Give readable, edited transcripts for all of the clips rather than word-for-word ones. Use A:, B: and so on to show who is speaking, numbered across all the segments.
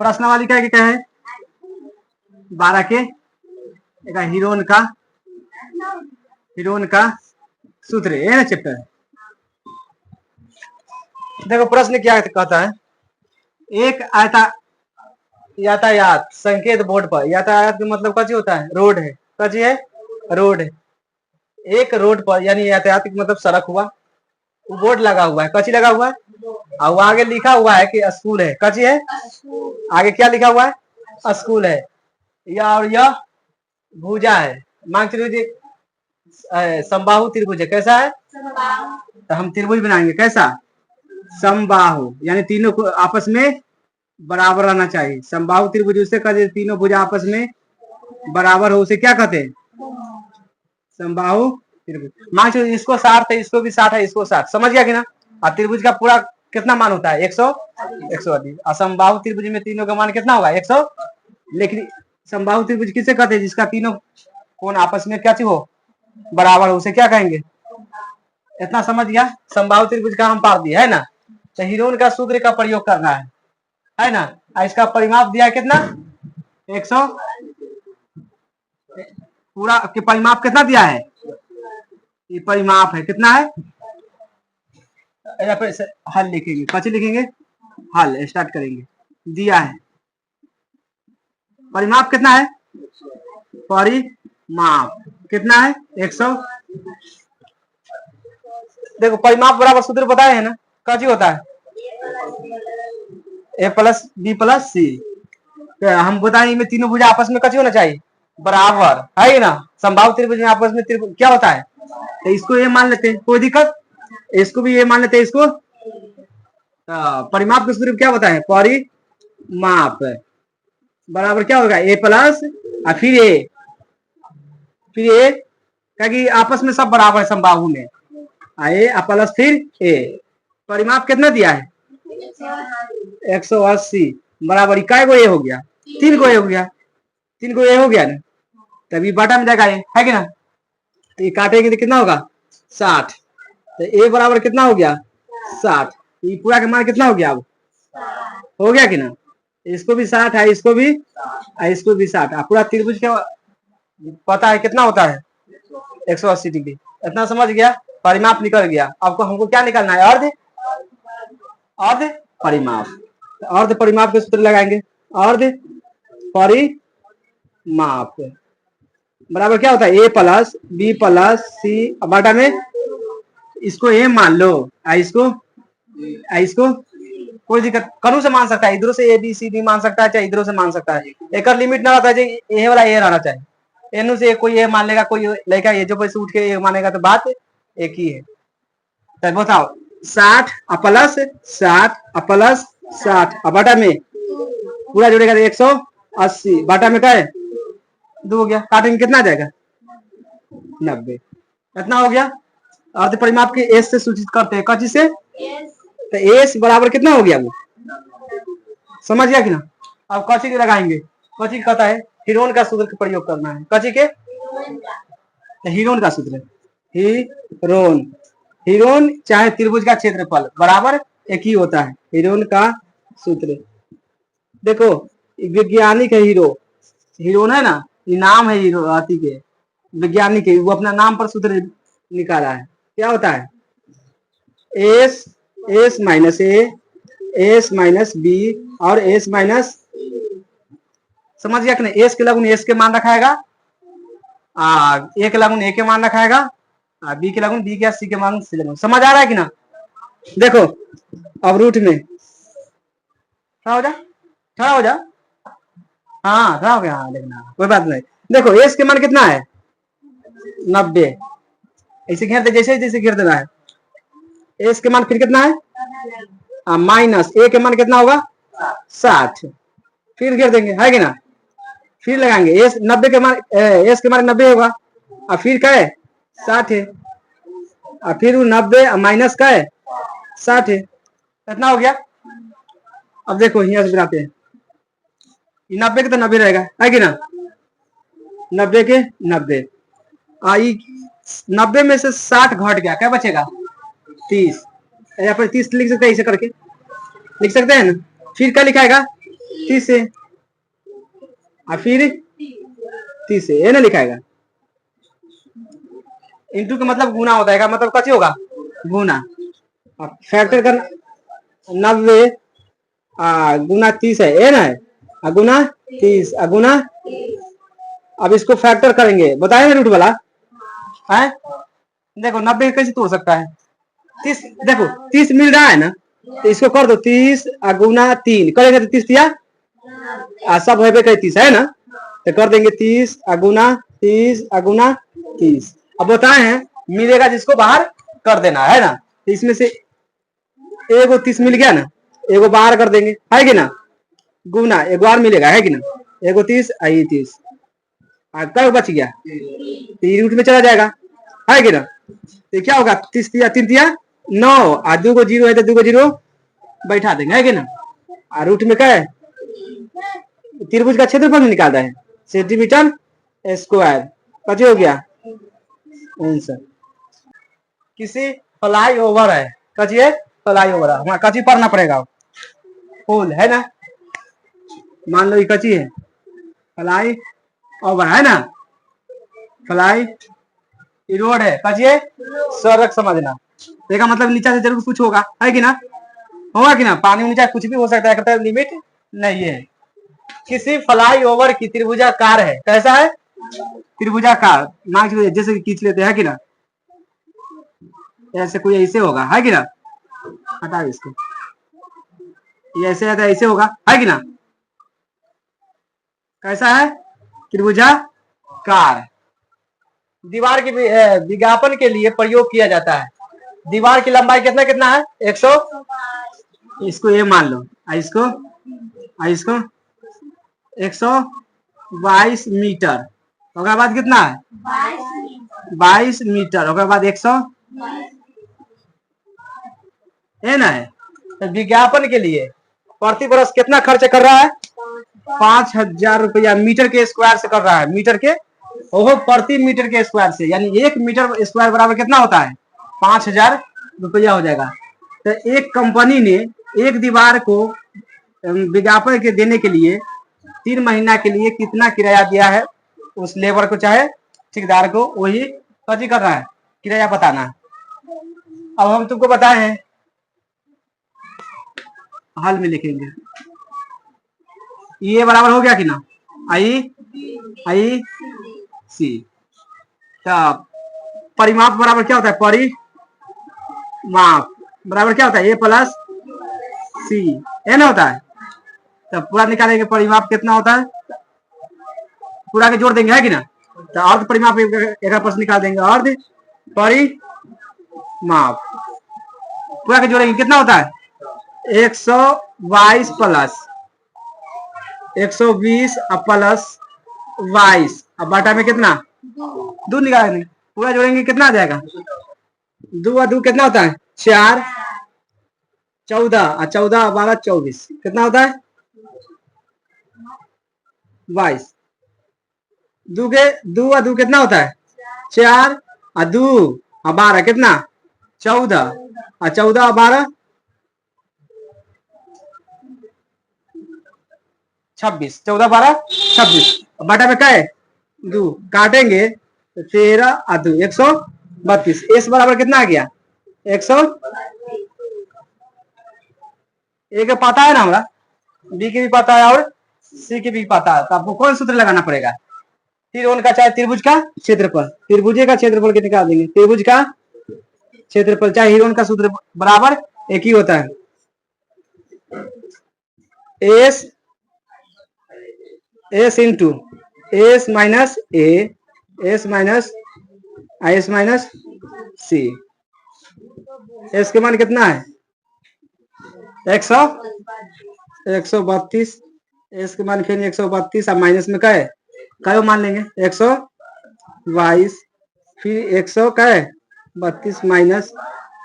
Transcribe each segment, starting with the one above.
A: प्रश्नावली क्या है 12 के हीरोन का सूत्र है ना चैप्टर। देखो प्रश्न क्या कहता है, एक यातायात संकेत बोर्ड पर, यातायात का मतलब कची होता है रोड है, कची है रोड है। एक रोड पर यानी यातायात का मतलब सड़क हुआ, बोर्ड लगा हुआ है, कची लगा हुआ है और आगे लिखा हुआ है कि स्कूल है, कची है आगे क्या लिखा हुआ है स्कूल है। या और यह भुजा है, मांग त्रिभुज समबाहु त्रिभुज है, कैसा है तो हम त्रिभुज बनाएंगे कैसा समबाहु, यानी तीनों को आपस में बराबर रहना चाहिए। समबाहु त्रिभुज उसे कहते तीनों भुजा आपस में बराबर हो, उसे क्या कहते हैं समबाहु त्रिभुज। मान लो इसको 60 है, इसको भी 60 है, इसको 60, समझ गया कि ना। और त्रिभुज का पूरा कितना मान होता है 180। असमबाहु त्रिभुज में तीनों का मान कितना होगा 100। लेकिन समबाहु त्रिभुज किसे कहते हैं जिसका तीनों कोण आपस में क्या हो बराबर हो, उसे क्या कहेंगे। इतना समझ गया, समबाहु त्रिभुज का हम पार दिया है ना। तो हीरोन का सूत्र का प्रयोग करना है ना। इसका परिमाप दिया है कितना 100, पूरा के परिमाप कितना दिया है, ये परिमाप है कितना है। हल लिखेंगे, कैसे लिखेंगे हल स्टार्ट करेंगे। दिया है परिमाप कितना है, परिमाप कितना है 100। देखो परिमाप बराबर सूत्र बताए है ना, कैसे होता है ए प्लस बी प्लस सी। हम बताएं में तीनों भुजा आपस में कैसे होना चाहिए बराबर, है ना। समबाहु त्रिभुज में आपस में त्रिभुज क्या होता है, तो इसको ये मान लेते हैं, कोई दिक्कत, इसको भी ये मान लेते हैं, इसको परिमाप के सूत्र क्या बताए परिमाप बराबर क्या होगा ए प्लस फिर ए कि आपस में सब बराबर है समबाहु में, ए प्लस फिर ए। परिमाप कितना दिया है 180 बराबर इकाई को ए हो गया, 3 को ए हो गया, 3 को ए हो गया ना, तभी बाटा में जाएगा ए, है कि ना। तो ये काटेंगे तो कितना होगा 60, तो ए बराबर कितना हो गया 60। ये पूरा का मान कितना हो गया अब हो गया कि ना। इसको भी 60 है, इसको भी 60 है। पूरा त्रिभुज का पता है कितना होता है 180 डिग्री। इतना समझ गया, परिमाप निकल गया। आपको हमको क्या निकालना है अर्ध परिमाप। अर्ध परिमाप के सूत्र लगाएंगे, अर्ध परिमाप बराबर क्या होता है ए प्लस बी प्लस सी बाटा में इसको ए मान लो, इसको कोई दिक्कत करू से मान सकता है, इधरों से ए बी सी डी मान सकता है, चाहे इधरों से मान सकता है। एक लिमिट ना रहता है ए वाला ए रहना चाहिए, एनु से कोई ए मान लेगा, कोई लेगा ये जो पैसे उठ के ए मानेगा, तो बात एक ही है। तो बताओ 60 प्लस 60 बाटा में पूरा जोड़ेगा 180 बाटा में क्या है 2 हो गया, काटेंगे कितना आ जाएगा 90। इतना हो गया। अर्ध परिमाप के एस से सूचित करते हैं, कची से तो एस बराबर कितना हो गया वो समझ गया कि ना। अब कची के लगाएंगे, कची कहता है हीरोन का सूत्र का प्रयोग करना है, कची के हीरोन का सूत्र हीरोन चाहे त्रिभुज का क्षेत्रफल बराबर एक ही होता है। हीरोन का सूत्र देखो वैज्ञानिक है, हीरोन है ना, ये नाम है हीरो हाथी के वैज्ञानिक है, वो अपना नाम पर सूत्र निकाला है। क्या होता है S minus A S minus B और एस माइनस, समझ गया कि नहीं। एस के लगुन एस के मान रखाएगा, ए के लगुन ए के मान रखाएगा, बी के लगुन बी के, सी के मान सी लगुन। समझ आ रहा है कि ना। देखो अब रूट में खड़ा हो जा हाँ खड़ा हो गया, हाँ देखना कोई बात नहीं। देखो एस के मान कितना है 90, ऐसे घेर दे जैसे घेर देना है। एस के मान फिर कितना है माइनस ए के मान कितना होगा 60, फिर घेर देंगे, है कि ना। फिर लगाएंगे एस 90 के मान, एस के मान 90 होगा, और फिर क्या है 60 है, और फिर 90 माइनस का है 60 है। इतना हो गया। अब देखो यहाँ से बनाते हैं, 90 के तो 90 रहेगा, है कि ना। 90 के 90, 90 में से 60 घट गया, क्या बचेगा 30। यहाँ पर 30 लिख सकते हैं, ऐसे करके लिख सकते हैं ना। फिर क्या लिखाएगा 30 से, और फिर 30 से, ये ना लिखाएगा। इंटू का मतलब गुना होता है, मतलब कैसे होगा, गुना। फैक्टर करना 90 गुना 30 है, ये ना है, गुना 30 गुना। अब इसको फैक्टर करेंगे, बताएंगे रूट वाला है। देखो 90 कैसे तोड़ सकता है, 30, देखो 30 मिल रहा है ना, तो इसको कर दो 30 गुना 3 करेंगे तो 30 दिया, सब है 30 है ना, तो कर देंगे 30 गुना 30 गुना 30। अब बताए हैं मिलेगा जिसको बाहर कर देना है ना, तो इसमें से एगो 30 मिल गया ना, एगो बाहर कर देंगे, है कि ना, गुना एक बार मिलेगा, है कि ना, एगो 30 आई 30, कब बच गया, तीन रूट में चला जाएगा, है कि ना। तो क्या होगा, 30 दिया 3 दिया 9, और 2 को 0 है तो 2 को 0 बैठा देंगे, है कि ना। और रूट में क्या है, त्रिभुज का क्षेत्रफल निकाल रहे हैं, सेंटीमीटर स्क्वायर। कैसे हो गया आंसर। किसी फ्लाई ओवर है, कचिए फ्लाई ओवर है, वहां कची पढ़ना पड़ेगा, पुल है ना, मान लो ये कची है, फ्लाई ओवर है ना, फ्लाई रोड है, कचिए सड़क समझना। देखा मतलब नीचे से जरूर कुछ होगा, है कि ना, होगा कि ना, पानी नीचे कुछ भी हो सकता है, कहता है लिमिट नहीं है। किसी फ्लाई ओवर की त्रिभुजाकार है, कैसा है, त्रिभुजाकार, मार्क्स जैसे खींच लेते हैं कि ना, ऐसे कोई ऐसे होगा, है कि ना, हटा इसको, ये ऐसे है तो ऐसे होगा, है कि ना, कैसा है, त्रिभुजाकार। दीवार के विज्ञापन के लिए प्रयोग किया जाता है। दीवार की लंबाई कितना कितना है, 100, इसको ये मान लो, इसको 122 मीटर, उसके बाद कितना है 22 मीटर, उसके बाद 100 है ना है। तो विज्ञापन के लिए प्रति वर्ष कितना खर्च कर रहा है, 5000 रुपया मीटर के स्क्वायर से कर रहा है, मीटर के, ओहो प्रति मीटर के स्क्वायर से, यानी 1 मीटर स्क्वायर बराबर कितना होता है, 5000 रुपया हो जाएगा। तो एक कंपनी ने एक दीवार को विज्ञापन के देने के लिए 3 महीना के लिए कितना किराया दिया है, उस लेबर को चाहे ठेकेदार को, वही कथी कर रहा है, किराया बताना है। अब हम तुमको बताए हैं, हल में लिखेंगे, ये बराबर हो गया कि ना, आई सी। परिमाप बराबर क्या होता है, परिमाप बराबर क्या होता है, ए प्लस सी, ए ना होता है। तो पूरा निकालेंगे, परिमाप कितना होता है, पूरा के जोड़ देंगे, है कि ना, तो अर्ध परिमाप एक प्रश्न निकाल देंगे, अर्ध परिमाप पूरा के जोड़ेंगे, कितना होता है 122 प्लस 120 प्लस 22, अब बाटा में कितना 2 निकालेंगे, पूरा जोड़ेंगे कितना आ जाएगा, 2 और 2 कितना होता है 4, 14 और 14 12 24, कितना होता है 22, 2 और 2 कितना होता है 4 और 2 और 12 कितना 14 और 14 और 12 26, 14 12 26, बटा में क्या है 2, काटेंगे तो 13 और 2 132, एस बराबर कितना आ गया 100। ए के पता है ना हमारा, बी के भी पता है और सी के भी पता है, तो आपको कौन सूत्र लगाना पड़ेगा, त्रिकोण का चाहे त्रिभुज का क्षेत्रफल, त्रिभुज का क्षेत्रफल के निकाल देंगे, त्रिभुज का क्षेत्रफल चाहे हिरोन का सूत्र बराबर एक ही होता है, S into S minus A S minus C. S के मान कितना है 132, एस के मान फिर 132, अब माइनस में क्या है क्या मान लेंगे 122, फिर 100 क्या है 32 माइनस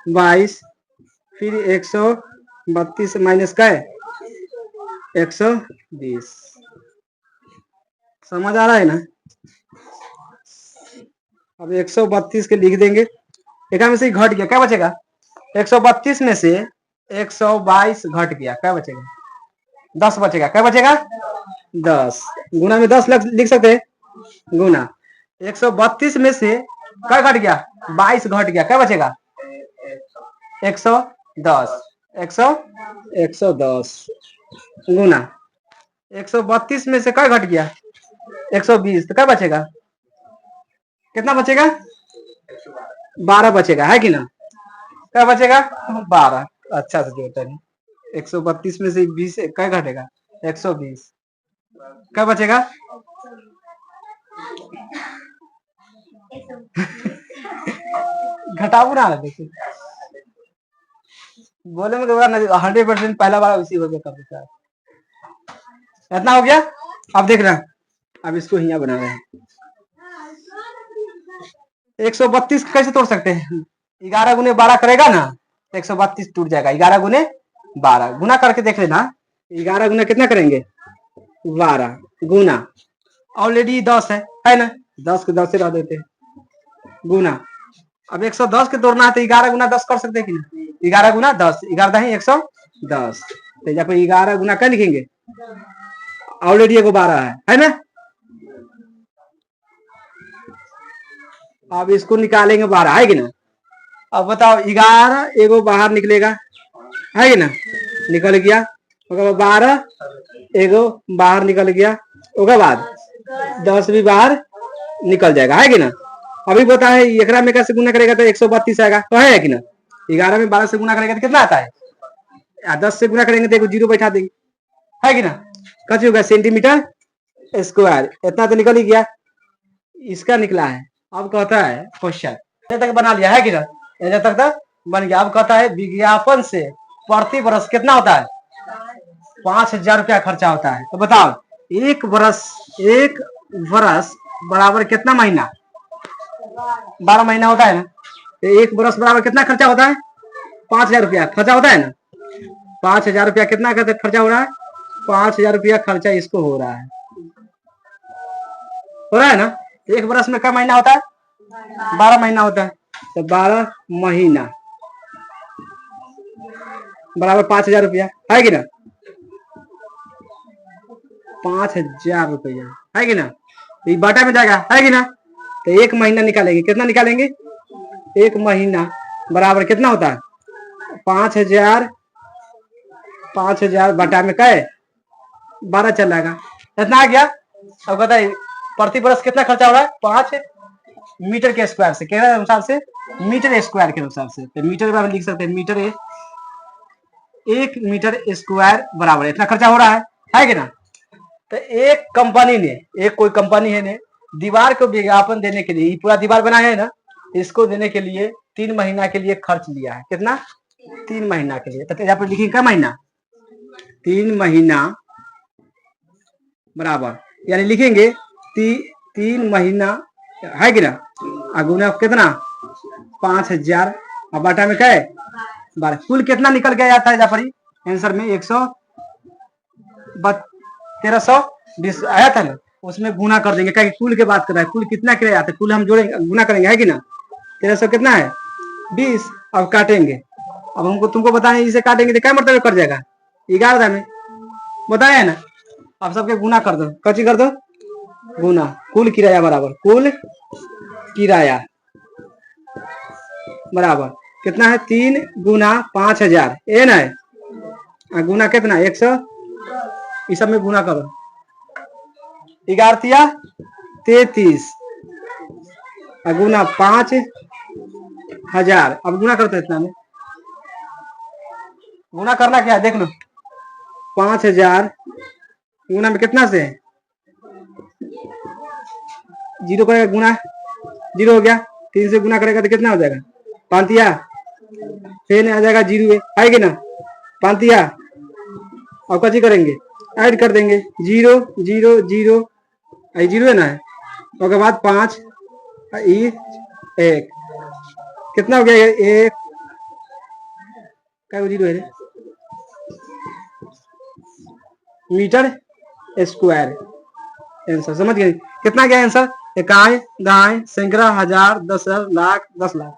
A: 22, फिर 132 माइनस क्या है 120। समझ आ रहा है ना। अब 132 के लिख देंगे, एक में से घट गया, क्या बचेगा 132 में से 122 घट गया, क्या बचेगा 10 बचेगा, क्या बचेगा? 10 गुना में 10 लिख सकते हैं। गुना 132 में से क्या घट गया? 22 घट गया, क्या बचेगा? 110। 110 गुना 132 में से क्या घट गया? 120, तो क्या बचेगा? कितना बचेगा? 12 बचेगा, है कि ना? क्या बचेगा? 12। अच्छा से जोड़ते नहीं। 132 में से 20 क्या घटेगा? 120, क्या बचेगा? घटाओ ना, देखिए बोले में 100% पहला बार उसी हो गया, कर देता है। इतना हो गया। अब देख रहा, अब इसको हिया बना रहे हैं। 132 कैसे तोड़ सकते हैं? 11 गुने 12 करेगा ना, 132 टूट जाएगा। 11 गुने 12 गुना करके देख लेना। 11 गुना कितना करेंगे? 12 गुना ऑलरेडी 10 है ना? 10 के 10 से रह देते हैं गुना। अब 110 के तोड़ना है तो 11 गुना 10 कर सकते हैं कि नहीं? 11 गुना 10, 11 दही 110, तो यहाँ पे 11 गुना क्या लिखेंगे? ऑलरेडी एगो 12 है ना? अब इसको निकालेंगे 12, है कि ना? अब बताओ 11 एगो बाहर निकलेगा, है कि ना? निकल गया। 12 एगो बाहर निकल गया, उसके बाद 10 भी बाहर निकल जाएगा, है कि ना? अभी बता है एकरा में कैसे गुना करेगा तो 132 आएगा, तो है कि ना? 11 में 12 से गुना करेगा तो कितना आता है? 10 से गुना करेंगे तो जीरो बैठा देंगे, है कि ना? कैसे होगा? Centimetre square. इतना तो निकल ही गया, इसका निकला है। अब कहता है क्वेश्चन तक बना लिया, है कि ना? यहाँ तक बन गया। अब कहता है विज्ञापन से प्रति वर्ष कितना होता है? 5000 रुपया खर्चा होता है। तो बताओ एक वर्ष बराबर कितना महीना? 12 महीना होता है ना? तो एक वर्ष बराबर कितना खर्चा होता है? 5000 रुपया खर्चा होता है ना? 5000 रुपया कितना खर्चा हो रहा है? 5000 रुपया खर्चा इसको हो रहा है ना? एक वर्ष में क्या महीना होता है? 12 महीना होता है। तो 12 महीना बराबर 5000 रुपया, है कि ना? 5000 रुपया, है कि ना? ये बाटा में जाएगा, है कि ना? तो एक महीना निकालेंगे, कितना निकालेंगे? एक महीना बराबर कितना होता है? 5000 बटा में क्या है? 12 चल जाएगा। इतना आ गया। अब बताइए प्रति वर्ष कितना खर्चा हो रहा है? 5 मीटर के स्क्वायर से, क्या अनुसार से? मीटर स्क्वायर के अनुसार से। तो मीटर में लिख सकते हैं मीटर 1 मीटर स्क्वायर बराबर इतना खर्चा हो रहा है कि ना? तो एक कंपनी ने, एक कोई कंपनी है ने दीवार को विज्ञापन देने के लिए, पूरा दीवार बनाया है ना, इसको देने के लिए 3 महीना के लिए खर्च लिया है। कितना? 3 महीना के लिए। तो यहाँ पर लिखिए क्या महीना? 3 महीना बराबर, यानी लिखेंगे 3 महीना, है कि ना? गुना कितना? 5000 और बाटा में क्या है? 12। कुल कितना निकल के आया था यहाँ पर आंसर में? 1320 आया था ना? उसमें गुना कर देंगे, क्या कुल के बात कर रहा है। कुल कितना किराया आता है? कुल हम जोड़ेंगे, गुना करेंगे, है कि ना? 1300 कितना है? 20। अब काटेंगे। अब हमको तुमको बताएं इसे काटेंगे तो क्या मतलब कर जाएगा? 11 में बताया है ना? अब सबके गुना कर दो, कची कर दो गुना। कुल किराया बराबर, कुल किराया बराबर कितना है? 3 गुना 5000 ए ना है, गुना कितना? 100। इस सब में गुना करो। 11 33 गुना 5000। अब गुना करते इतना में, गुना करना क्या है देख लो। 5000 गुना में कितना से? जीरो करेगा, गुना 0 हो गया। 3 से गुना करेगा तो कितना हो जाएगा? 5 फिर आ जाएगा 0, है कि ना? 5 और कची करेंगे? ऐड कर देंगे। 0 0 0 0 है ना? उसके बाद 5 1 कितना हो गया? 1 क्या 0 है? Metre square answer. समझ गए कितना गया आंसर? इकाई, दहाई, सैकड़ा, हजार, 10,000, लाख, 10 लाख,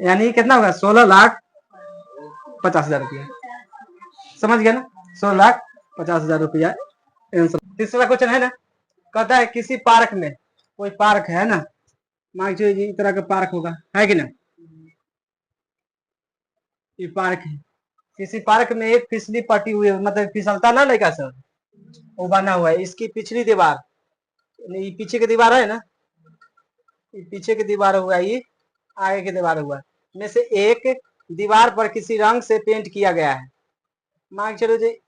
A: यानी कितना होगा? 16,50,000 रुपया। समझ गया ना? 16,50,000 50,000 रुपया आंसर। तीसरा क्वेश्चन है ना, कहता है किसी पार्क में, कोई पार्क है ना, मान लीजिए इस तरह का पार्क होगा, है कि ना, ये पार्क है, किसी पार्क में एक फिसली पटी हुई है, मतलब फिसलता ना लड़का सर, वो बना हुआ है। इसकी पिछली दीवार, ये पीछे की दीवार है ना, ये पीछे की दीवार हुआ, ये आगे की दीवार हुआ, में से एक दीवार पर किसी रंग से पेंट किया गया है। मान चलो जी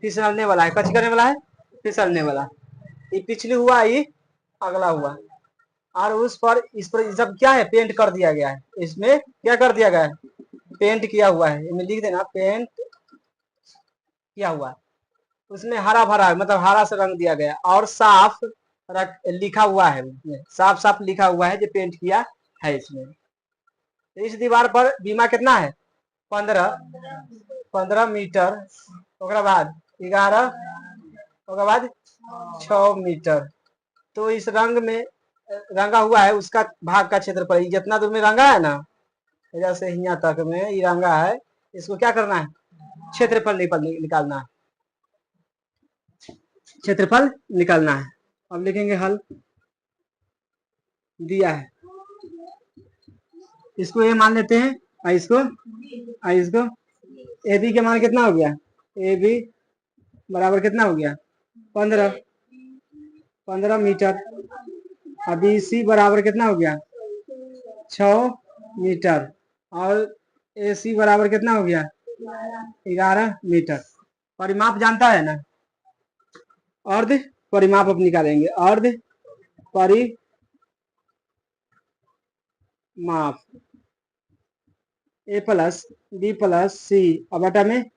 A: फिसलने वाला है, कच करने वाला है, फिसलने वाला, ये पिछली हुआ, ये अगला हुआ, और उस पर, इस पर सब क्या है, पेंट कर दिया गया है। इसमें क्या कर दिया गया है, पेंट किया हुआ है, इसमें लिख देना पेंट किया हुआ है। उसमें हरा भरा, मतलब हरा से रंग दिया गया, और साफ लिखा हुआ है, उसमें साफ साफ लिखा हुआ है जो पेंट किया है इसमें। इस दीवार पर बीमा कितना है, 15 मीटर, उसके बाद 11, उसके बाद 6 मीटर। तो इस रंग में रंगा हुआ है उसका भाग का क्षेत्रफल, जितना दूर में रंगा है ना, जैसे यहाँ तक में ये रंगा है, इसको क्या करना है, क्षेत्रफल निकालना है, क्षेत्रफल निकालना है। अब लिखेंगे हल, दिया है, इसको ए मान लेते हैं, इसको ए बी के मान कितना हो गया, ए बी बराबर कितना हो गया, 15 मीटर। अभी सी बराबर कितना हो गया, 6 मीटर, और ए सी बराबर कितना हो गया, 11 मीटर। परिमाप जानता है ना, अर्ध परिमाप अब निकालेंगे, अर्ध परिमाप, ए प्लस बी प्लस सी, अब बटा में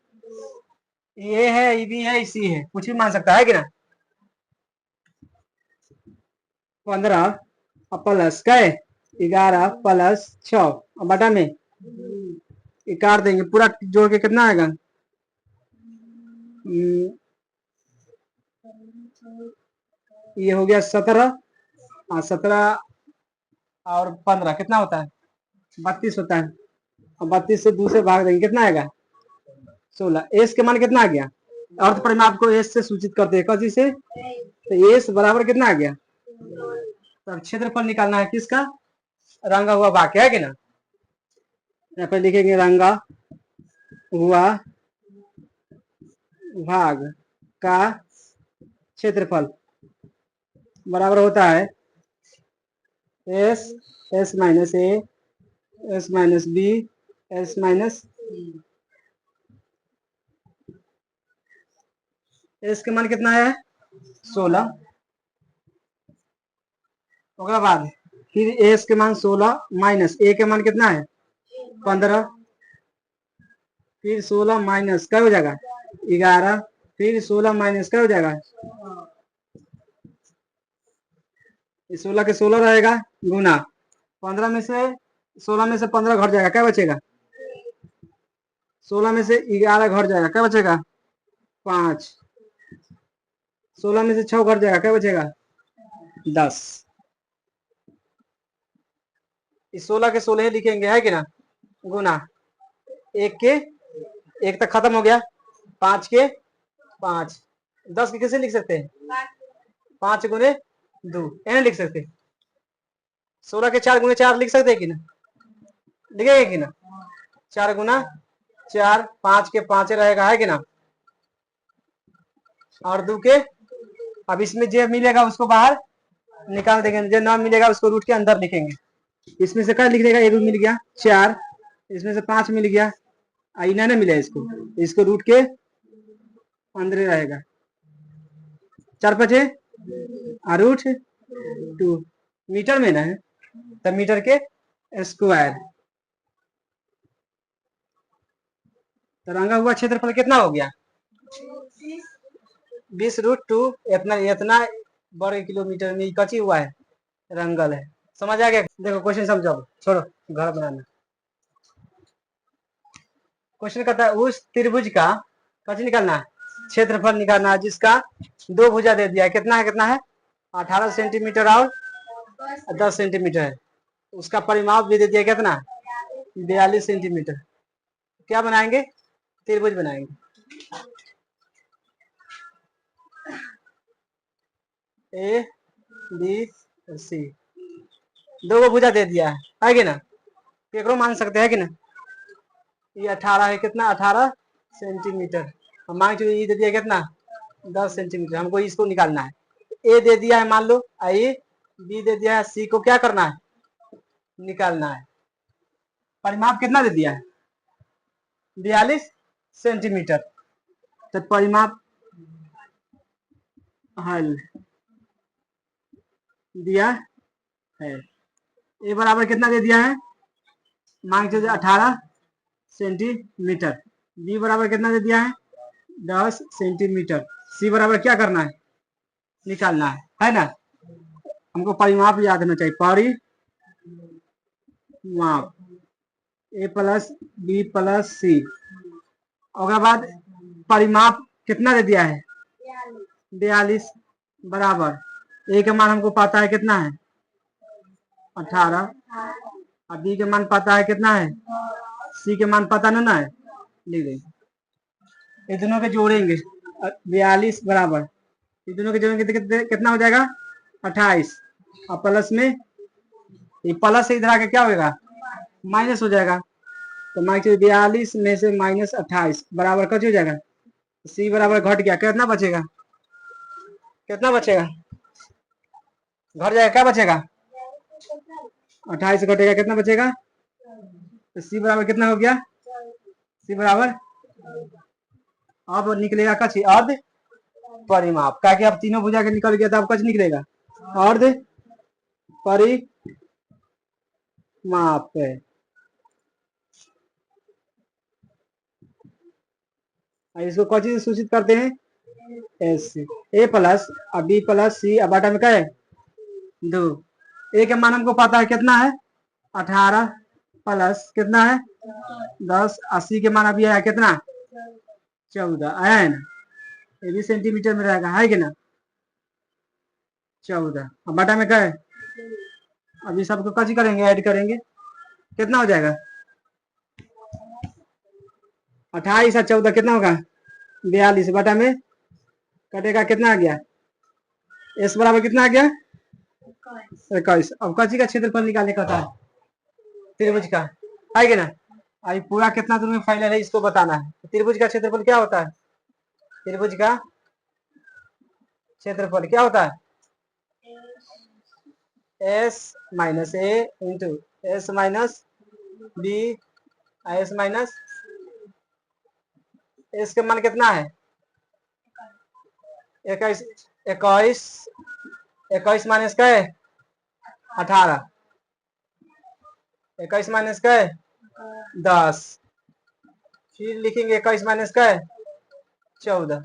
A: ये है, ये भी है, सी है, कुछ भी मान सकता है कि ना। 15 प्लस कै 11 प्लस 6, अब बटा में ये काट देंगे, पूरा जोड़ के कितना आएगा, ये हो गया 17, 17 और 15 कितना होता है, 32 होता है। और 32 से दूसरे भाग देंगे, कितना आएगा, 16। एस के मान कितना आ गया, अर्थ परिमाप को एस से सूचित करते हैं, कसी से, तो एस बराबर कितना आ गया। तब क्षेत्रफल निकालना है किसका, रंगा हुआ भाग, है कि ना। यहाँ पे लिखेंगे रंगा हुआ भाग का क्षेत्रफल बराबर होता है एस, एस माइनस ए, S minus b, s minus, S के मान कितना है, 16, उसके बाद फिर एस के मान 16 माइनस ए के मान कितना है, 15, फिर 16 माइनस क्या हो जाएगा, 11, फिर 16 माइनस क्या हो जाएगा, 16 के 16 रहेगा, गुना 15 में से 16 में से 15 घट जाएगा, क्या बचेगा, 16 में से 11 घट जाएगा, क्या बचेगा, 5, 16 में से 6 घट जाएगा, क्या बचेगा, 10। इस 16 के 16 लिखेंगे, है कि ना, गुना एक के एक तक खत्म हो गया, 5 के 5, 10 के कैसे लिख सकते हैं, 5 गुने 2 ऐसे लिख सकते हैं। 16 के 4 गुने 4 लिख सकते हैं कि ना, लिखेंगे कि ना, 4 गुना 4, 5 के 5 रहेगा, है कि ना, और 2 के, अब इसमें जो मिलेगा उसको बाहर निकाल देंगे, जो ना मिलेगा उसको रूट के अंदर लिखेंगे। इसमें से क्या लिख देगा, एक मिल गया 4, इसमें से 5 मिल गया, आईना ना मिला इसको, इसको रूट के अंदर रहेगा, 4 5 रूट 2, मीटर में ना है, तब मीटर के स्क्वायर। तो रंगा हुआ क्षेत्रफल कितना हो गया, 20√2, इतना इतना बड़े किलोमीटर में कची हुआ है, रंगल है। समझ आ गया, देखो क्वेश्चन समझो, छोड़ो घर बनाना। क्वेश्चन कहता है उस त्रिभुज का कची निकालना है, क्षेत्रफल निकालना है, जिसका 2 भुजा दे दिया है, कितना है 18 सेंटीमीटर और 10 सेंटीमीटर है, उसका परिमाप भी दे दिया कितना 42 सेंटीमीटर। क्या बनाएंगे? त्रिभुज बनाएंगे। ए बी सी, दो भुजा दे दिया है कि ना, केकरो मान सकते हैं कि ना। ये 18 है, कितना 18 सेंटीमीटर। हम मान चुके ये दे दिया कितना 10 सेंटीमीटर, हमको इसको निकालना है। ए दे दिया है मान लो, आई बी दे दिया है, सी को क्या करना है? निकालना है। परिमाप कितना दे दिया है? 42 सेंटीमीटर। तो परिमाप हल दिया है। ए बराबर कितना दे दिया है? मान के 18 सेंटीमीटर। बी बराबर कितना दे दिया है? 10 सेंटीमीटर। सी बराबर क्या करना है? निकालना है ना। हमको परिमाप याद होना चाहिए। परिमाप ए प्लस बी प्लस सी। और बाद परिमाप कितना दे दिया है? 42 बराबर ए के मान हमको पता है कितना है? 18। और बी के मान पता है कितना है? सी के मान पता ना है, लिख देंगे। ये दोनों के जोड़ेंगे 42 बराबर, ये दोनों के जोड़ेंगे तो कितना हो जाएगा? 28। और प्लस में ये प्लस से इधर आके क्या होगा? माइनस हो जाएगा। तो माइनस 42 में से माइनस 28 बराबर कट हो जाएगा। सी बराबर घट गया, कितना बचेगा? कितना बचेगा? घट जाएगा, क्या बचेगा? 28 घटेगा, कितना बचेगा? तो सी बराबर कितना हो गया? सी बराबर अब निकलेगा कच अर्ध परिमाप, क्या कि अब तीनों भुजा के निकल गया तो अब कच निकलेगा अर्ध परिमाप। इसको कौन चीज सूचित करते हैं? एस। ए प्लस और बी प्लस सी अब बाटा में क्या है? 2। ए के मान हमको पता है कितना है? 18 प्लस कितना है? 10। 80 के मान अभी आया कितना? 14 आया है ना। ये भी सेंटीमीटर में रहेगा, है कि ना। 14 अब बाटा में क्या है? अभी सबको कच करेंगे, ऐड करेंगे, कितना हो जाएगा? 28 और 14 कितना होगा? 42 बटा में कटेगा, कितना आ गया? एस बराबर कितना आ गया? 21। अब कची का क्षेत्रफल निकालने का था त्रिभुज का, है कि ना। अभी पूरा कितना दूर में फैला है इसको बताना है। त्रिभुज का क्षेत्रफल क्या होता है? त्रिभुज का क्षेत्रफल क्या होता है? S minus a into S minus b s minus. S का मान कितना है? 21। 21 21 माइनस का है 18। 21 माइनस का है 10। फिर लिखेंगे 21 माइनस का है 14।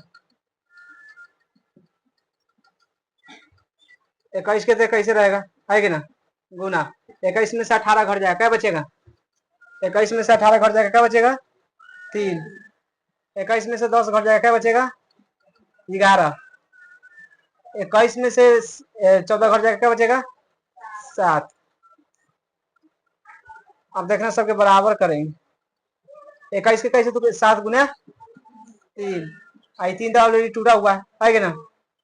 A: 21 के तो कैसे रहेगा, है कि ना, गुना। 21 में से 18 घट जाएगा, क्या बचेगा? 21 में से 18 घट जाएगा, क्या बचेगा? 3। 21 में से 10 घट जाएगा, क्या बचेगा? 11। 21 में से 14 घट जाएगा, क्या बचेगा? 7। अब देखना सबके बराबर करेंगे। 21 के कैसे तो 7 गुना 3, आई 3 तो ऑलरेडी टूटा हुआ है कि ना।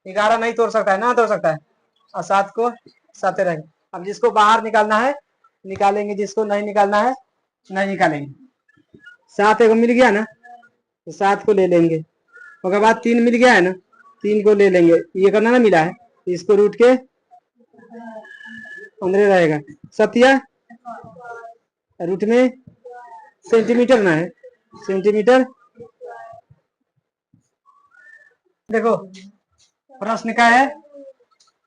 A: 11 नहीं तोड़ सकता है, ना तोड़ सकता है, और 7 को 7 रहेंगे। अब जिसको बाहर निकालना है निकालेंगे, जिसको नहीं निकालना है नहीं निकालेंगे। 7 एगो मिल गया ना, तो 7 को ले लेंगे। उसके बाद 3 मिल गया है ना, 3 को ले लेंगे। ये करना ना मिला है, इसको रूट के अंदर रहेगा। सत्या रूट में सेंटीमीटर ना है, सेंटीमीटर। देखो प्रश्न क्या है?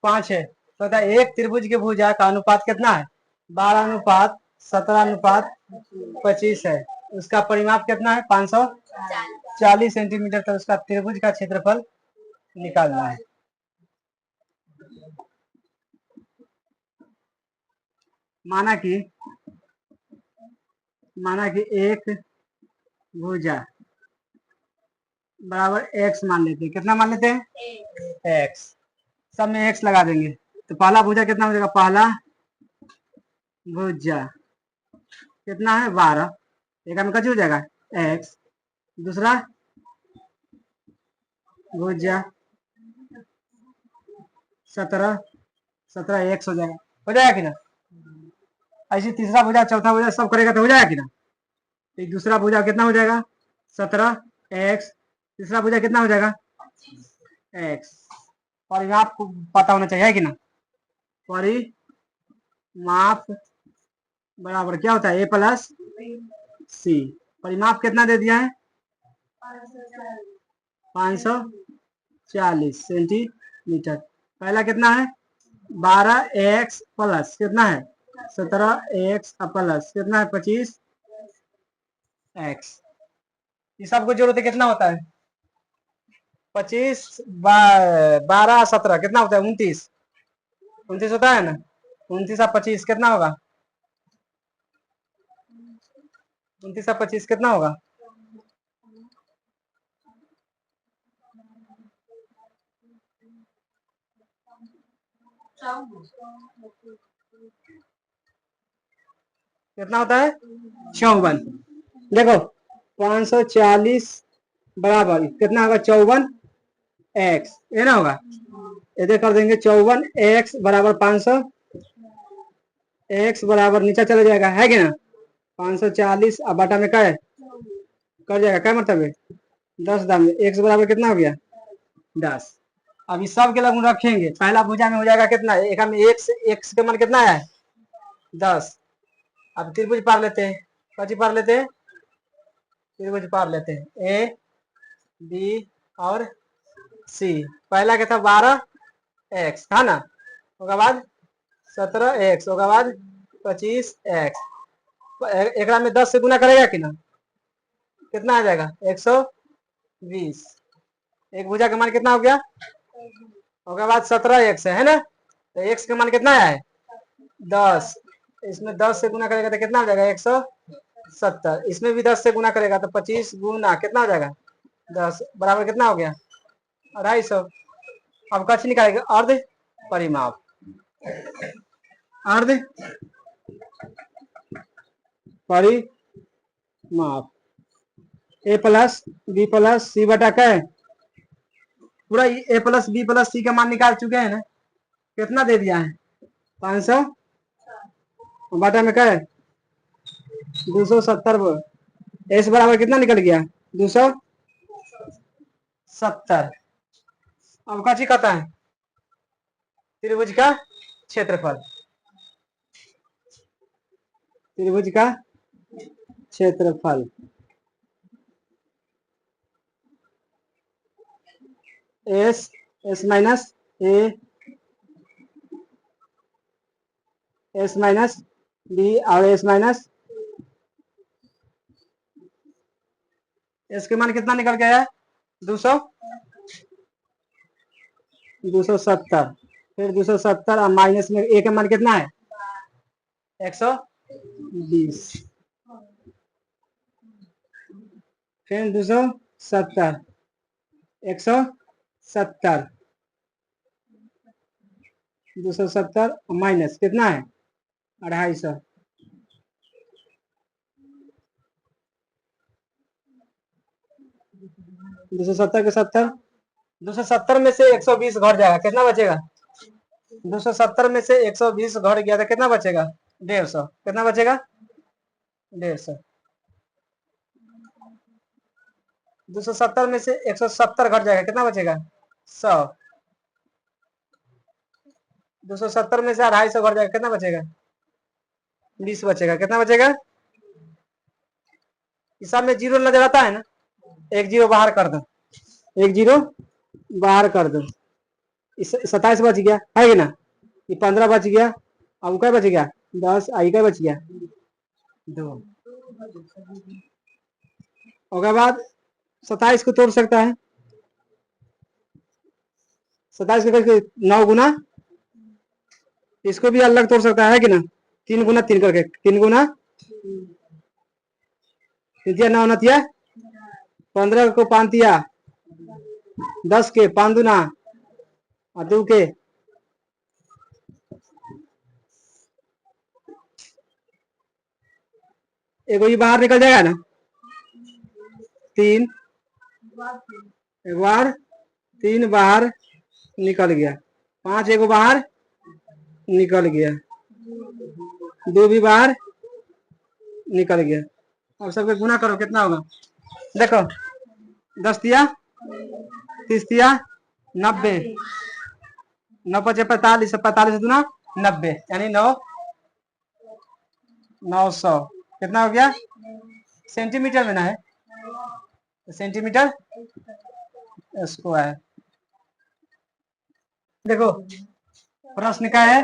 A: 5 है। तो एक त्रिभुज के भुजा का अनुपात कितना है? 12 अनुपात 17 अनुपात 25 है। उसका परिमाप कितना है? 540 सेंटीमीटर। तो उसका त्रिभुज का क्षेत्रफल निकालना है। माना कि एक भुजा बराबर एक्स मान लेते हैं। कितना मान लेते हैं? एक्स। सब में एक्स लगा देंगे तो पहला भुजा कितना हो जाएगा? पहला भुजा कितना है 12, एक में कच हो जाएगा x, दूसरा भुजा 17, 17 x हो जाएगा कि ना। ऐसे तीसरा भुजा चौथा भुजा सब करेगा तो हो जाएगा कि ना। तो दूसरा भुजा कितना हो जाएगा 17x, तीसरा भुजा कितना हो जाएगा x। परिमाप को पता होना चाहिए कि ना। परिमाप बराबर क्या होता है a प्लस सी। परिमाप कितना दे दिया है 540 सेंटीमीटर। पहला कितना है 12x प्लस कितना है 17x प्लस कितना है 25x। ये सबको जोड़ते कितना होता है 25 12 17 कितना होता है 29, 29 होता है ना। 29 और 25 कितना होगा 29 और 25 कितना होगा कितना होता है 54। देखो 540 बराबर कितना होगा 54x, ये ना होगा। इधर कर देंगे 54x बराबर 500, x बराबर नीचे चला जाएगा है कि ना 540 अब बटा में क्या है कर जाएगा क्या मतलब है 10 दाम में x बराबर कितना हो गया 10। अब इस सब के लगभग रखेंगे पहला भुजा में हो जाएगा कितना एक में x के मान कितना है 10। अब त्रिभुज पार लेते हैं, कची पार लेते हैं त्रिभुज पार लेते हैं ए बी और सी। पहला क्या था 12x था ना, उसके बाद 17x, उसके बाद 25x। एक में 10 से गुना करेगा कि ना कितना आ जाएगा 120। एक भुजा का मान कितना हो गया, उसके बाद 17x है ना, तो x का मान कितना है 10। इसमें 10 से गुना करेगा तो कितना हो जाएगा 170। इसमें भी 10 से गुना करेगा तो 25 गुना कितना हो जाएगा 10 बराबर कितना हो गया 250। अब कच निकालेगा अर्ध परिमाप, अर्ध परिमाप a प्लस बी प्लस सी बटा क्या है पूरा a प्लस बी प्लस सी का मान निकाल चुके हैं ना। कितना दे दिया है 500 बटा में क्या है 270। एस बराबर कितना निकल गया 270। अब का चीज कहता है त्रिभुज का क्षेत्रफल, त्रिभुज का क्षेत्रफल S S minus A S minus B और एस माइनस एस के मान कितना निकल गया है 270। फिर 270 और माइनस में ए का मान कितना है 120। फिर 270 170 270 माइनस कितना है 250। 270 के 70, 270 में से 120 घट जाएगा कितना बचेगा 270 में से 120 घट गया तो कितना बचेगा 150। कितना बचेगा 150। 270 में से 170 घट जाएगा कितना बचेगा 100। 270 में से 250 घट जाएगा कितना बचेगा 20 बचेगा। कितना बचेगा इस सब में जीरो नजर आता है ना, एक जीरो बाहर कर दो, एक जीरो बाहर कर दो। 27 बच गया है कि ना, ये 15 बच गया, अब क्या बच गया 10, आई क्या बच गया 2। उसके बाद 27 को तोड़ सकता है, 27 को करके 9 गुना, इसको भी अलग तोड़ सकता है कि ना 3 गुना 3 करके, 3 गुना 3 9 नतिया 15 को 5 तिया 10 के 5 दुना और 2 के एक ये बाहर निकल जाएगा ना, 3 एक बार 3 बाहर निकल गया, 5 एक बाहर निकल गया, 2 भी बाहर निकल गया। अब सबके गुना करो कितना होगा, देखो 10 तिया 30 तिया 90, 9 पचे 45, 45 दूना 90, यानी 900 कितना हो गया, सेंटीमीटर में ना है, सेंटीमीटर स्क्वायर। देखो प्रश्न का है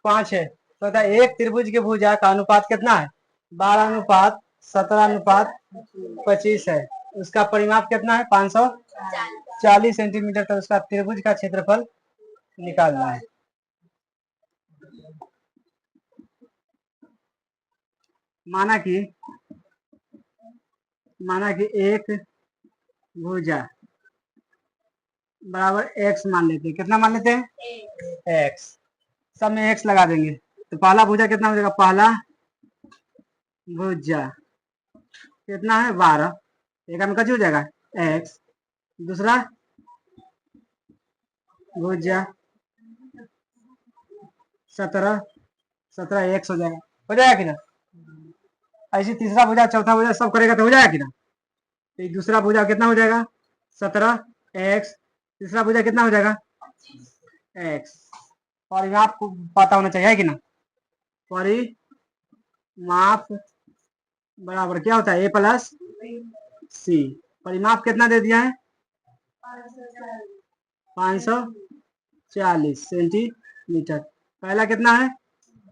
A: 5 है, तो एक त्रिभुज के भुजा का अनुपात कितना है, 12:17:25 है। उसका परिमाप कितना है, 540 सेंटीमीटर। तो उसका त्रिभुज का क्षेत्रफल निकालना है। माना कि एक भुजा बराबर x मान लेते हैं, कितना मान लेते हैं, x। सब में x लगा देंगे, तो पहला भुजा कितना हो जाएगा, पहला भुजा कितना है 12, एक में कच हो जाएगा x। दूसरा भुजा 17 x हो जाएगा कि ना। ऐसे तीसरा भुजा चौथा भुजा सब करेगा तो हो जाएगा कि ना। तो दूसरा भुजा कितना हो जाएगा 17 x, तीसरा भुजा कितना हो जाएगा x। परिमाप को पता होना चाहिए कि ना, परिमाप बराबर क्या होता है a प्लस सी। परिमाप कितना दे दिया है 540 सेंटीमीटर। पहला कितना है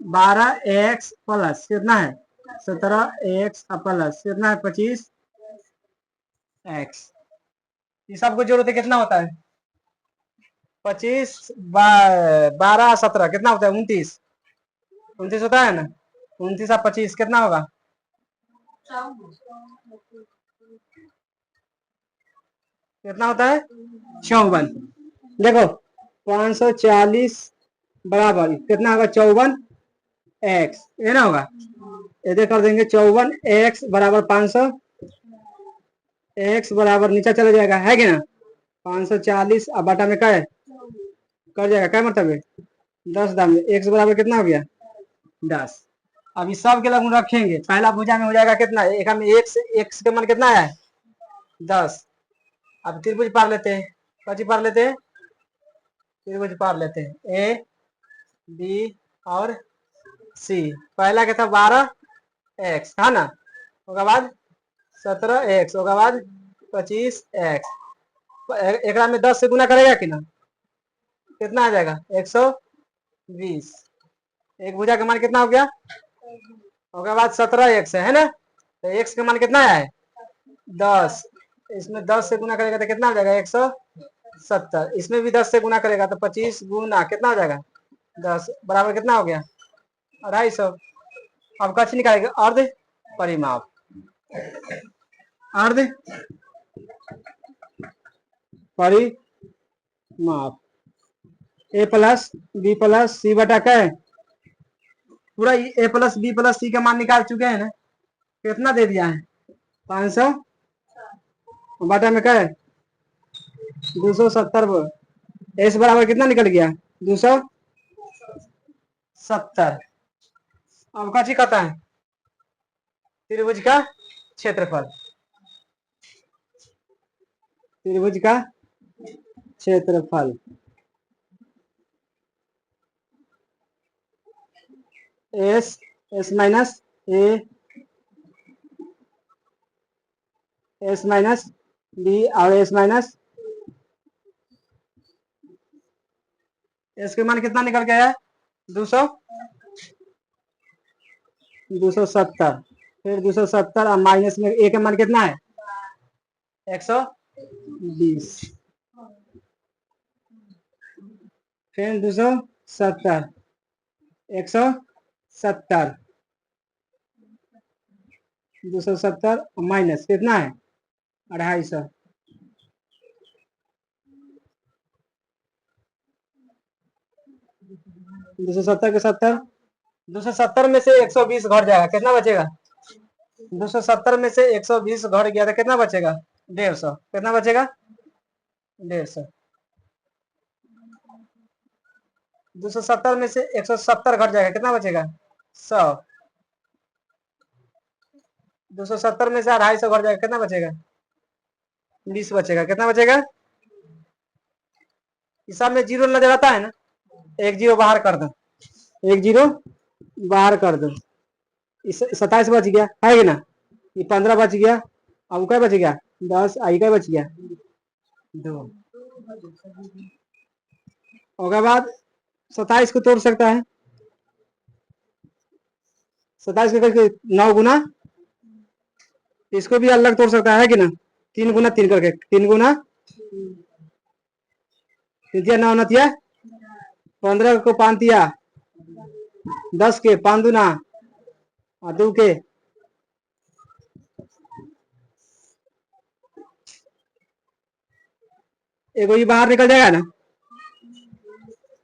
A: 12x प्लस कितना है 17x प्लस कितना है 25x। ये सबको जोड़ते कितना होता है 25 12 17 कितना होता है 29 होता है ना। 29 और 25 कितना होगा, कितना होता है 54। देखो 540 बराबर कितना होगा 54x, ये ना होगा, इधर कर देंगे 54x बराबर 500, x बराबर नीचे चला जाएगा है कि ना 540 अब बटा में क्या है कर जाएगा, क्या मतलब है 10 दाम में x बराबर कितना हो गया 10। अब इस सब के लगभग रखेंगे, पहला भुजा में हो जाएगा कितना, एक में x के मान कितना है 10। अब त्रिभुज पार लेते हैं, कची पार लेते हैं, त्रिभुज पार लेते हैं ए बी और सी। पहला क्या था 12x है ना, उसके बाद 17x, उसके बाद 25x। एक में 10 से गुना करेगा कि ना, कितना आ जाएगा 120। एक भुजा का मान कितना हो गया, उसके बाद 17x है ना, तो x का मान कितना है 10। इसमें 10 से गुना करेगा तो कितना हो जाएगा 170। इसमें भी 10 से गुना करेगा तो 25 गुना कितना हो जाएगा 10 बराबर कितना हो गया 250। अब कछ निकालेगा अर्ध परिमाप, अर्ध परिमाप a प्लस बी प्लस सी बटा क्या है, पूरा a प्लस बी प्लस सी का मान निकाल चुके हैं ना, कितना दे दिया है 500 बटा में क्या है 270। एस बराबर कितना निकल गया 270। अब का चीज कहता है त्रिभुज का क्षेत्रफल, त्रिभुज का क्षेत्रफल S minus A S minus B और एस माइनस एस के मान कितना निकल गया है 270। फिर 270 और माइनस में ए का मान कितना है 120। फिर 270 170 270 माइनस कितना है 250। 270 के 70, 270 में से 120 घट जाएगा, कितना बचेगा 270 में से 120 घट गया तो कितना बचेगा? 150। कितना बचेगा? 150। 270 में से 170 घट जाएगा, कितना बचेगा? 100। 270 में से 250 घट जाएगा, कितना बचेगा? 20 बचेगा। कितना बचेगा? इस सब में जीरो नजर आता है ना, एक जीरो बाहर कर दो, एक जीरो बाहर कर दो। 27 बच गया है कि ना, ये 15 बच गया। अब क्या बच गया? 10। आई क्या बच गया? 2। उसके बाद 27 को तोड़ सकता है, 27 को करके 9 गुना, इसको भी अलग तोड़ सकता है कि ना, 3 गुना 3 करके, 3 गुना 3 9 नतिया 15 को 5 दिया 10 के 5 दुना और 2 के एक ही बाहर निकल जाएगा ना,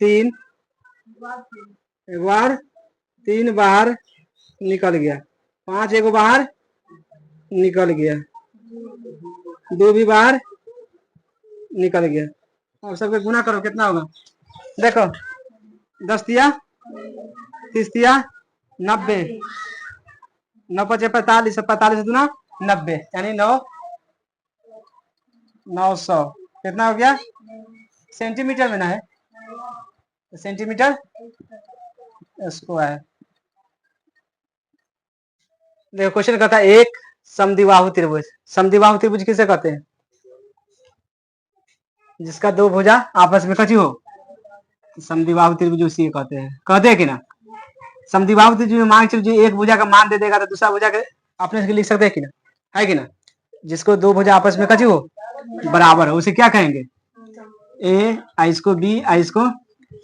A: 3 एक बार 3 बाहर निकल गया, 5 एक बाहर निकल गया, 2 भी बाहर निकल गया। अब सबके गुना करो, कितना होगा? देखो 10 दिया 30 दिया 90, 9 5 45, 45 दुना 90 यानी 900। कितना हो गया? सेंटीमीटर में ना है, सेंटीमीटर स्क्वायर। देखो क्वेश्चन कहता है एक समद्विबाहु त्रिभुज। समद्विबाहु त्रिभुज किसे कहते हैं? जिसका दो भुजा आपस में कटी हो, समद्विबाहु त्रिभुज उसी को कहते हैं कि ना। समद्विबाहु त्रिभुज में मान चलिए एक भुजा का मान दे देगा तो दूसरा भुजा के अपने से लिख सकते हैं कि ना, है कि ना। जिसको दो भुजा आपस में कटी हो बराबर हो उसे क्या कहेंगे? ए, आई इसको बी, आई इसको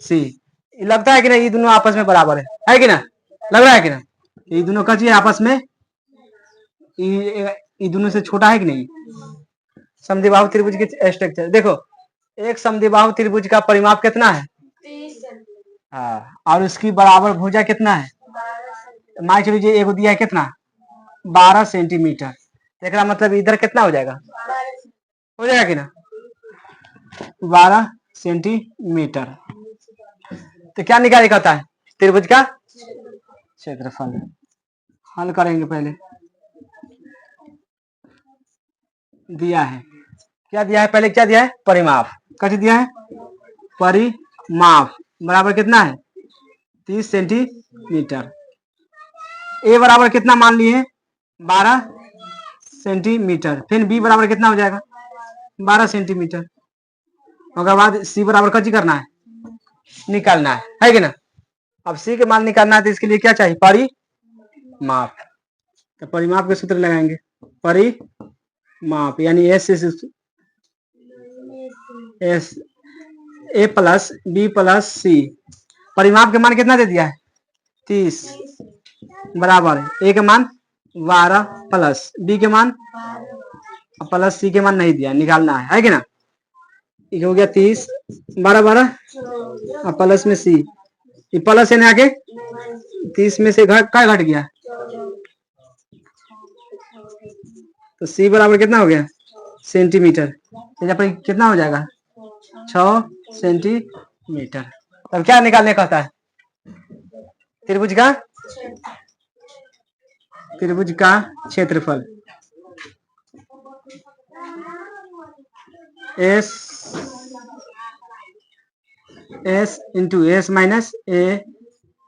A: सी। लगता है कि ना ये दोनों आपस में बराबर है कि ना, लग रहा है कि ना, ये दोनों कटी है आपस में, ये दोनों से छोटा है कि नहीं। समद्विबाहु त्रिभुज की स्ट्रक्चर देखो, एक समद्विबाहु त्रिभुज का परिमाप कितना है? हाँ, और उसकी बराबर भुजा कितना है? मान लीजिए एक दिया है कितना? 12 सेंटीमीटर। देख रहा मतलब इधर कितना हो जाएगा? हो जाएगा कि ना, 12 सेंटीमीटर। तो क्या निकाले कहता है? त्रिभुज का क्षेत्रफल। हल करेंगे पहले। दिया है, क्या दिया है? पहले क्या दिया है? परिमाप। कैसे दिया है? परिमाप बराबर कितना है? 30 सेंटीमीटर। ए बराबर कितना मान लिए? 12 सेंटीमीटर। फिर बी बराबर कितना हो जाएगा? 12 सेंटीमीटर। उसके बाद सी बराबर कैसे करना है? निकालना है कि ना। अब सी के मान निकालना है तो इसके लिए क्या चाहिए? परिमाप। तो परिमाप के सूत्र लगाएंगे, परिमाप यानी s a plus b plus c. परिमाप के मान कितना दे दिया है? 30 बराबर ए के मान 12 प्लस बी के मान प्लस सी के मान नहीं दिया, निकालना है कि ना। ये हो गया 30, 12 12 और प्लस में सी, ये प्लस है ना आगे, 30 में से क्या घट गया? तो सी बराबर कितना हो गया? सेंटीमीटर। पर कितना हो जाएगा? 6 सेंटीमीटर। तब क्या निकालने कहता है? त्रिभुज का क्षेत्रफल। S into S minus a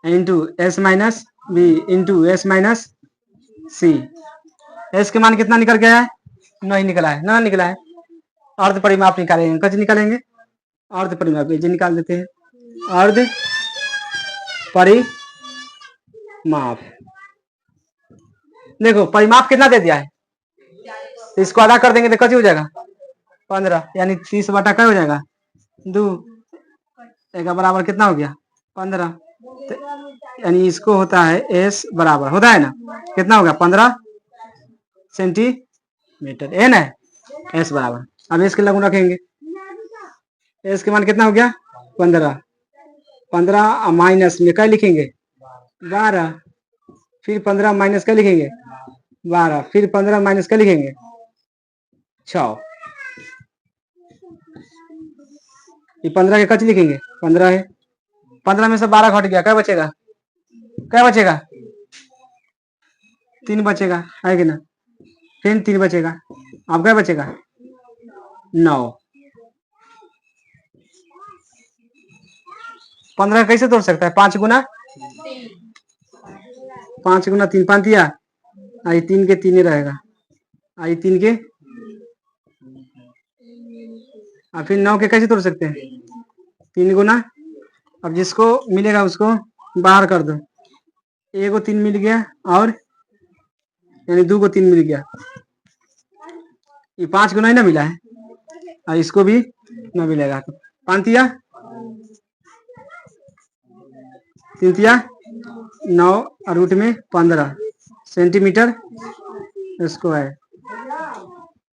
A: into S minus b into S minus C. S के मान कितना निकल गया है? नहीं निकला है, ना निकला है। अर्ध परिमाप निकालेंगे, कैसे निकालेंगे? अर्ध परिमाप ये निकाल देते हैं, अर्ध परिमाप। देखो परिमाप कितना दे दिया है, तो इसको आधा कर देंगे तो कैसे हो जाएगा? 15 यानी 30 बटा क्या हो जाएगा? 2 एक बराबर कितना हो गया? 15। यानी इसको होता है एस बराबर होता है ना, कितना होगा? 15 सेंटीमीटर। एन है एस बराबर। अब एस के लगू रखेंगे, एस के मान कितना हो गया? 15। 15 माइनस में क्या लिखेंगे? 12। फिर 15 माइनस क्या लिखेंगे? 12, फिर 15 माइनस क्या लिखेंगे 6। ये 15 के कच लिखेंगे 15 है, 15 में से 12 घट गया, क्या बचेगा, क्या बचेगा 3 बचेगा, है कि ना, फिर 3 बचेगा, अब क्या बचेगा 9। 15 कैसे तोड़ सकता है, 5 गुना 3 पांतिया, आई 3 के 3 ही रहेगा, आई 3 के, और फिर 9 के कैसे तोड़ सकते हैं 3 गुना, अब जिसको मिलेगा उसको बाहर कर दो, ए को 3 मिल गया और यानी 2 को 3 मिल गया, ये 5 गुना ही ना मिला है, और इसको भी ना मिलेगा, तो पांतिया 3 9 और रूट में 15 सेंटीमीटर स्क्वायर।